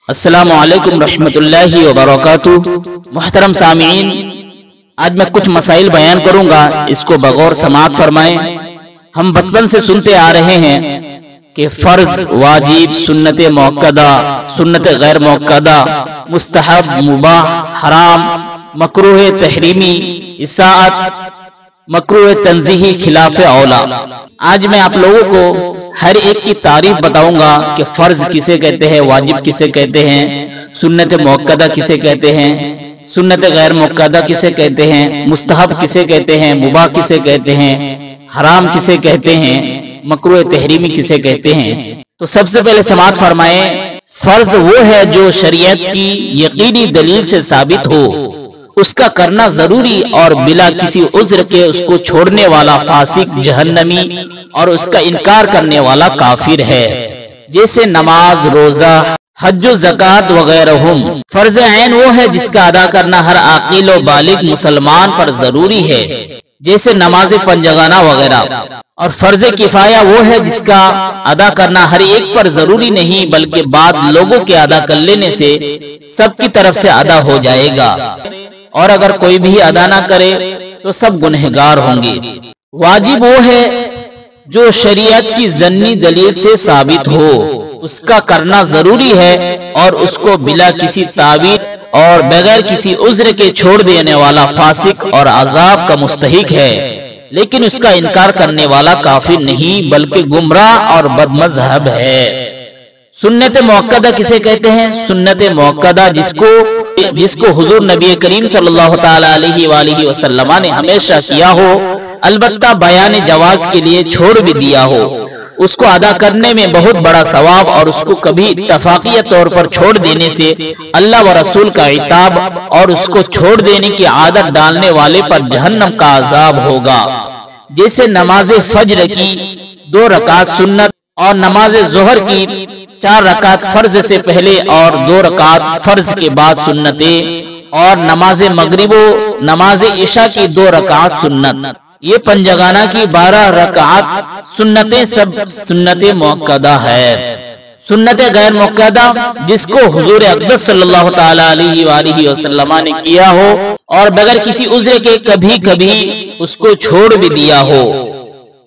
السلام علیکم رحمۃ اللہ وبرکاتہ۔ محترم سامعین، آج میں کچھ مسائل بیان کروں گا، اس کو بغور سماعت فرمائیں۔ ہم بچپن سے سنتے آ رہے ہیں کہ فرض، واجب، سنت موقدہ، سنت غیر موقدہ، مستحب، مباح، حرام، مکروہ تحریمی، اطاعت، مکروہ تنزیہی، خلاف اولا۔ آج میں آپ لوگوں کو ہر ایک کی تعریف بتاؤں گا کہ فرض کسے کہتے ہیں، واجب کسے کہتے ہیں، سنت موقدہ کسے کہتے ہیں، سنت غیر موقدہ کسے کہتے ہیں، مستحب کسے کہتے ہیں، مباح کسے کہتے ہیں، حرام کسے کہتے ہیں، مکروہ تحریمی کسے کہتے ہیں۔ تو سب سے پہلے سماعت فرمائیں، فرض وہ ہے جو شریعت کی یقینی دلیل سے ثابت ہو، اس کا کرنا ضروری اور بلا کسی عذر کے اس کو چھوڑنے والا فاسق، جہنمی اور اس کا انکار کرنے والا کافر ہے، جیسے نماز، روزہ، حج و زکوٰۃ وغیرہ۔ فرض عین وہ ہے جس کا ادا کرنا ہر عاقل و بالغ مسلمان پر ضروری ہے، جیسے نماز پنجگانہ وغیرہ۔ اور فرض کفایہ وہ ہے جس کا ادا کرنا ہر ایک پر ضروری نہیں، بلکہ بعض لوگوں کے ادا کر لینے سے سب کی طرف سے ادا ہو جائے گا، اور اگر کوئی بھی ادا نہ کرے تو سب گنہگار ہوں گے۔ واجب وہ ہے جو شریعت کی ضمنی دلیل سے ثابت ہو، اس کا کرنا ضروری ہے اور اس کو بلا کسی تعویل اور بغیر کسی عذر کے چھوڑ دینے والا فاسق اور عذاب کا مستحق ہے، لیکن اس کا انکار کرنے والا کافر نہیں بلکہ گمراہ اور بد مذہب ہے۔ سنت موقدہ کسے کہتے ہیں؟ سنت موقدہ جس کو حضور نبی کریم صلی اللہ تعالی علیہ وآلہ وسلم نے ہمیشہ کیا ہو، البتہ بیان جواز کے لیے چھوڑ بھی دیا ہو، اس کو ادا کرنے میں بہت بڑا ثواب، اور اس کو کبھی اتفاقیہ طور پر چھوڑ دینے سے اللہ و رسول کا عتاب، اور اس کو چھوڑ دینے کی عادت ڈالنے والے پر جہنم کا عذاب ہوگا، جیسے نماز فجر کی 2 رکعت سنت اور نماز ظہر کی 4 رکعت فرض سے پہلے اور 2 رکعت فرض کے بعد سنتیں، اور نماز مغرب و نماز عشاء کی 2 رکعت سنت، یہ پنجگانہ کی 12 رکعت سنتیں سب سنت موقدہ ہے۔ سنت غیر موقدہ جس کو حضور اقدس صلی اللہ تعالی علیہ وآلہ وسلم نے کیا ہو اور بغیر کسی عذر کے کبھی کبھی اس کو چھوڑ بھی دیا ہو،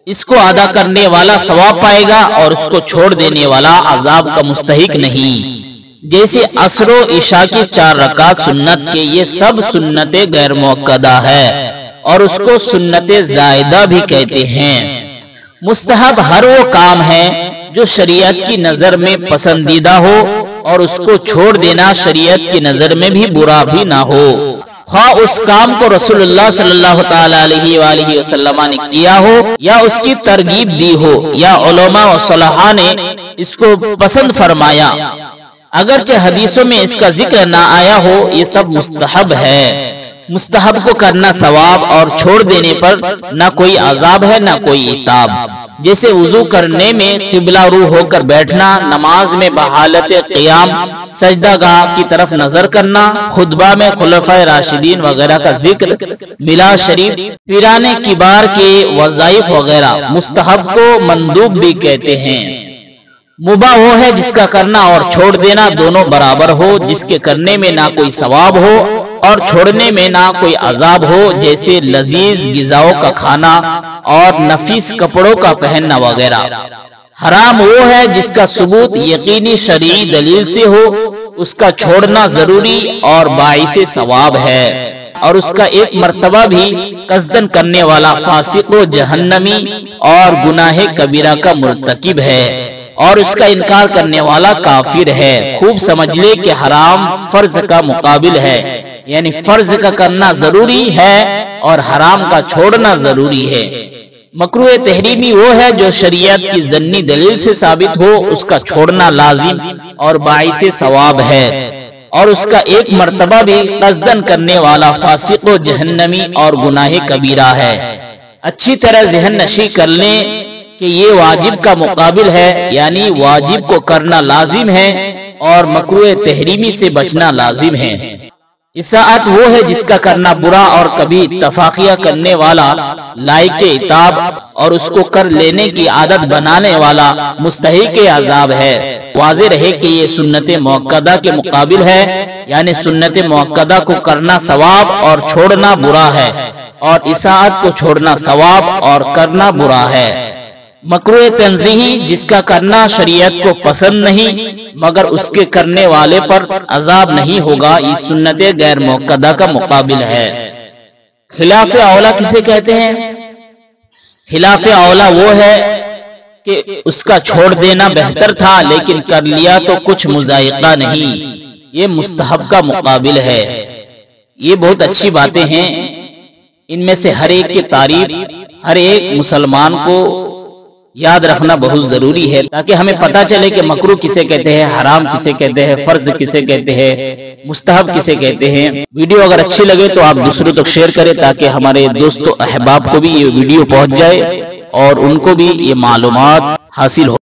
اس کو ادا کرنے والا ثواب پائے گا اور اس کو چھوڑ دینے والا عذاب کا مستحق نہیں، جیسے عصر و عشاء کی 4 رکعت سنت کے، یہ سب سنت غیر موقدہ ہے اور اس کو سنت زائدہ بھی کہتے ہیں۔ مستحب ہر وہ کام ہے جو شریعت کی نظر میں پسندیدہ ہو اور اس کو چھوڑ دینا شریعت کی نظر میں بھی برا بھی نہ ہو، خواہ اس کام کو رسول اللہ صلی اللہ تعالی علیہ وآلہ وسلم نے کیا ہو یا اس کی ترغیب دی ہو یا علماء و صلحاء نے اس کو پسند فرمایا، اگرچہ حدیثوں میں اس کا ذکر نہ آیا ہو، یہ سب مستحب ہے۔ مستحب کو کرنا ثواب اور چھوڑ دینے پر نہ کوئی عذاب ہے نہ کوئی عتاب، جیسے وضو کرنے میں قبلہ رو ہو کر بیٹھنا، نماز میں بحالت قیام سجدہ گاہ کی طرف نظر کرنا، خطبہ میں خلفائے راشدین وغیرہ کا ذکر، میلاد شریف، پیران کبار کے وظائف وغیرہ۔ مستحب کو مندوب بھی کہتے ہیں۔ مباح وہ ہے جس کا کرنا اور چھوڑ دینا دونوں برابر ہو، جس کے کرنے میں نہ کوئی ثواب ہو اور چھوڑنے میں نہ کوئی عذاب ہو، جیسے لذیذ غذاؤں کا کھانا اور نفیس کپڑوں کا پہننا وغیرہ۔ حرام وہ ہے جس کا ثبوت یقینی شرعی دلیل سے ہو، اس کا چھوڑنا ضروری اور باعث ثواب ہے، اور اس کا ایک مرتبہ بھی قصدن کرنے والا فاسق و جہنمی اور گناہ کبیرہ کا مرتکب ہے، اور اس کا انکار کرنے والا کافر ہے۔ خوب سمجھ لے کہ حرام فرض کا مقابل ہے، یعنی فرض کا کرنا ضروری ہے اور حرام کا چھوڑنا ضروری ہے۔ مکروہ تحریمی وہ ہے جو شریعت کی ضمنی دلیل سے ثابت ہو، اس کا چھوڑنا لازم اور باعث ثواب ہے، اور اس کا ایک مرتبہ بھی قصدن کرنے والا فاسق و جہنمی اور گناہ کبیرہ ہے۔ اچھی طرح ذہن نشی کر لیں کہ یہ واجب کا مقابل ہے، یعنی واجب کو کرنا لازم ہے اور مکروہ تحریمی سے بچنا لازم ہے۔ اطاعت وہ ہے جس کا کرنا برا اور کبھی تفاخیہ کرنے والا لائق عتاب اور اس کو کر لینے کی عادت بنانے والا مستحق عذاب ہے۔ واضح رہے کہ یہ سنت مؤکدہ کے مقابل ہے، یعنی سنت مؤکدہ کو کرنا ثواب اور چھوڑنا برا ہے، اور اطاعت کو چھوڑنا ثواب اور کرنا برا ہے۔ مکروہ تنزیہی جس کا کرنا شریعت کو پسند نہیں مگر اس کے کرنے والے پر عذاب نہیں ہوگا، یہ سنت غیر مؤکدہ کا مقابل ہے۔ خلاف اولا کسے کہتے ہیں؟ خلاف اولا وہ ہے کہ اس کا چھوڑ دینا بہتر تھا لیکن کر لیا تو کچھ مذائقہ نہیں، یہ مستحب کا مقابل ہے۔ یہ بہت اچھی باتیں ہیں، ان میں سے ہر ایک کی تعریف ہر ایک مسلمان کو یاد رکھنا بہت ضروری ہے تاکہ ہمیں پتہ چلے کہ مکروہ کسے کہتے ہیں، حرام کسے کہتے ہیں، فرض کسے کہتے ہیں، مستحب کسے کہتے ہیں۔ ویڈیو اگر اچھی لگے تو آپ دوسروں تک شیئر کریں تاکہ ہمارے دوستوں احباب کو بھی یہ ویڈیو پہنچ جائے اور ان کو بھی یہ معلومات حاصل ہو۔